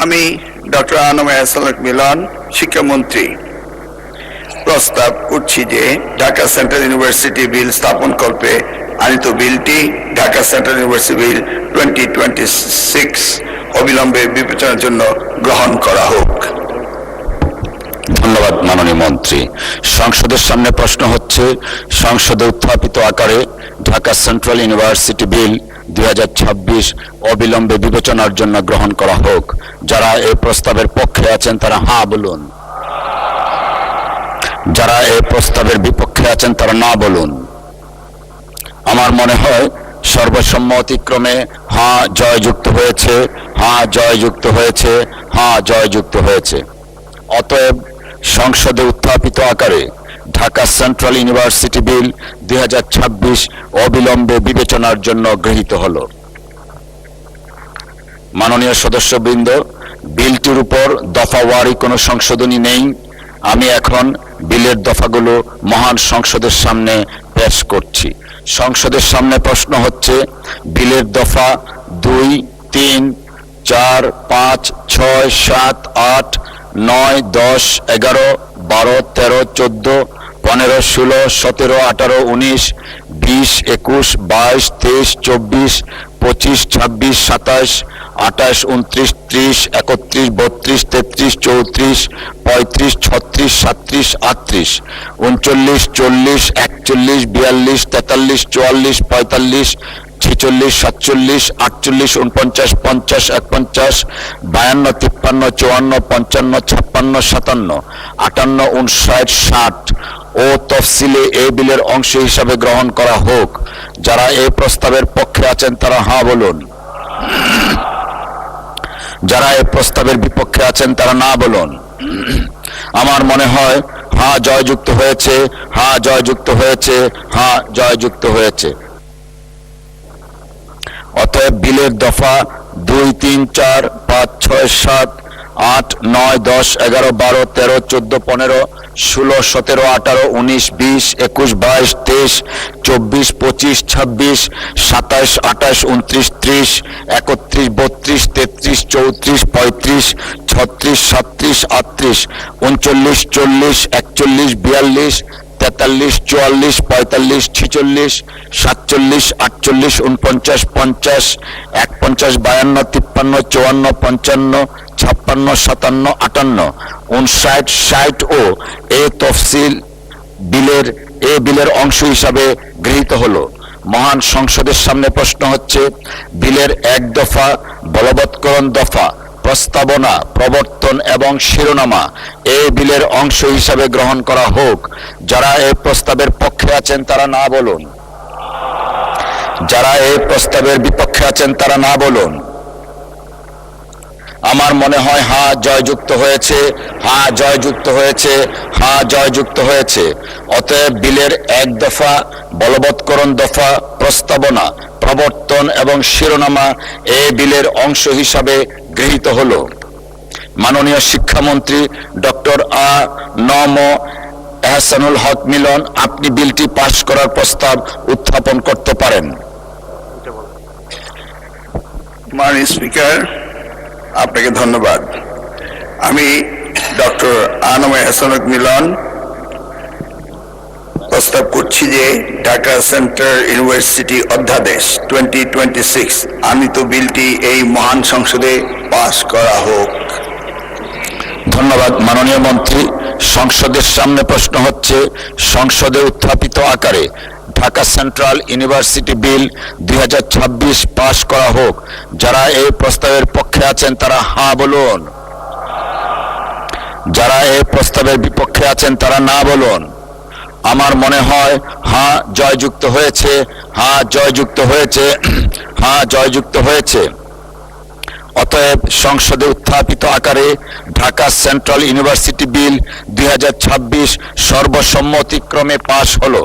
আমি ডক্টর আনম এহসানুল মিলন শিক্ষামন্ত্রী প্রস্তাব করছি যে ঢাকা সেন্ট্রাল ইউনিভার্সিটি বিল স্থাপন কল্পে আনিত বিলটি ঢাকা সেন্ট্রাল ইউনিভার্সিটি বিল 2026 অবিলম্বে বিবেচনার জন্য গ্রহণ করা হোক। ধন্যবাদ মাননীয় মন্ত্রী। সংসদের সামনে প্রশ্ন হচ্ছে, সংসদে উত্থাপিত আকারে ঢাকা সেন্ট্রাল ইউনিভার্সিটি বিল 2026 অবিলম্বে বিবেচনার জন্য গ্রহণ করা হোক। যারা এই প্রস্তাবের পক্ষে আছেন তারা হ্যাঁ বলুন, যারা এই প্রস্তাবের বিপক্ষে আছেন তারা না বলুন। আমার মনে হয় সর্বসম্মতিক্রমে হ্যাঁ জয়যুক্ত হয়েছে, হ্যাঁ জয়যুক্ত হয়েছে, হ্যাঁ জয়যুক্ত হয়েছে। অতএব সংসদে উত্থাপিত আকারে ঢাকা সেন্ট্রাল ইউনিভার্সিটি বিল 2026 অবিলম্বে বিবেচনার জন্য গৃহীত হলো। মাননীয় সদস্যবৃন্দ, বিলটির উপর দফাওয়ারি কোনো সংশোধনী নেই। আমি এখন বিলের দফাগুলো মহান সংসদের সামনে পেশ করছি। সংসদের সামনে প্রশ্ন হচ্ছে, বিলের দফা 2, 3, 4, 5, 6, 7, 8, 9, 10, 11, 12, 13, 14, 15, 16, 17, 18, 19, 20, 21, 22, 23, 24, 25, 26, 27, 28, 29, 30, 31, 32, 33, 34, 35, 36, 37, 38, 39, 40, 41, 42, 43, 44, 45, 46, 47, 48, 49, 50, 51, 52, 53, 54, 55, 56, 57, 58, 59, 60 ও তফসিলে এই বিলের অংশ হিসাবে গ্রহণ করা হোক। যারা এই প্রস্তাবের পক্ষে আছেন তারা হ্যাঁ বলুন, যারা এই প্রস্তাবের বিপক্ষে আছেন তারা না বলুন। আমার মনে হয় হ্যাঁ জয়যুক্ত হয়েছে, হ্যাঁ জয়যুক্ত হয়েছে, হ্যাঁ জয়যুক্ত হয়েছে। অতএব বিলের দফা 2, 3, 4, 5, 6, 7, 8, 9, 10, 11, 12, 13, 14, 15, 16, 17, 18, 19, 20, 21, 22, 23, 24, 25, 26, 27, 28, 29, 30, 31, 32, 33, 34, 35, 36, 37, 38, 39, 40, 41, 42, 43, 44, 45, 46, 47, 48, 49, 50, 51, 52, 53, 54, 55, 56, 57, 59, 60 ও এই তফসিল বিলের অংশ হিসাবে গৃহীত হলো। মহান সংসদের সামনে প্রশ্ন হচ্ছে, বিলের 1 দফা বলবৎকরণ দফা প্রস্তাবনা, প্রবর্তন এবং শিরোনামা এই বিলের অংশ হিসাবে গ্রহণ করা হোক। যারা এই প্রস্তাবের পক্ষে আছেন তারা না বলুন, যারা এই প্রস্তাবের বিপক্ষে আছেন তারা না বলুন। আমার মনে হয় হ্যাঁ জয়যুক্ত হয়েছে, হ্যাঁ জয়যুক্ত হয়েছে, হ্যাঁ জয়যুক্ত হয়েছে। অতএব বিলের 1 দফা বলবৎকরণ দফা প্রস্তাবনা, প্রবর্তন এবং শিরোনামা এই বিলের অংশ হিসাবে গৃহীত হলো। মাননীয় শিক্ষামন্ত্রী ডক্টর আ.ন.ম এহসানুল হক মিলন, আপনি বিলটি পাশ করার প্রস্তাব উত্থাপন করতে পারেন। মাননীয় স্পিকার, আপনাকে ধন্যবাদ। আমি ডক্টর আনম এহসানুল মিলন প্রস্তাব করছি যে ঢাকা সেন্ট্রাল ইউনিভার্সিটি অধ্যাদেশ 2026 আনিত বিলটি এই মহান সংসদে পাশ করা হোক। ধন্যবাদ মাননীয় মন্ত্রী। সংসদের সামনে প্রশ্ন হচ্ছে, সংসদে উত্থাপিত আকারে ঢাকা সেন্ট্রাল ইউনিভার্সিটি বিল 2026 পাশ করা হোক। যারা এই প্রস্তাবের পক্ষে আছেন তারা হ্যাঁ বলুন, যারা এই প্রস্তাবের বিপক্ষে আছেন তারা না বলুন। আমার মনে হয় হ্যাঁ জয়যুক্ত হয়েছে, হ্যাঁ জয়যুক্ত হয়েছে, হ্যাঁ জয়যুক্ত হয়েছে। অতএব সংসদে উত্থাপিত আকারে ঢাকা সেন্ট্রাল ইউনিভার্সিটি বিল 2026 সর্বসম্মতিক্রমে পাশ হলো।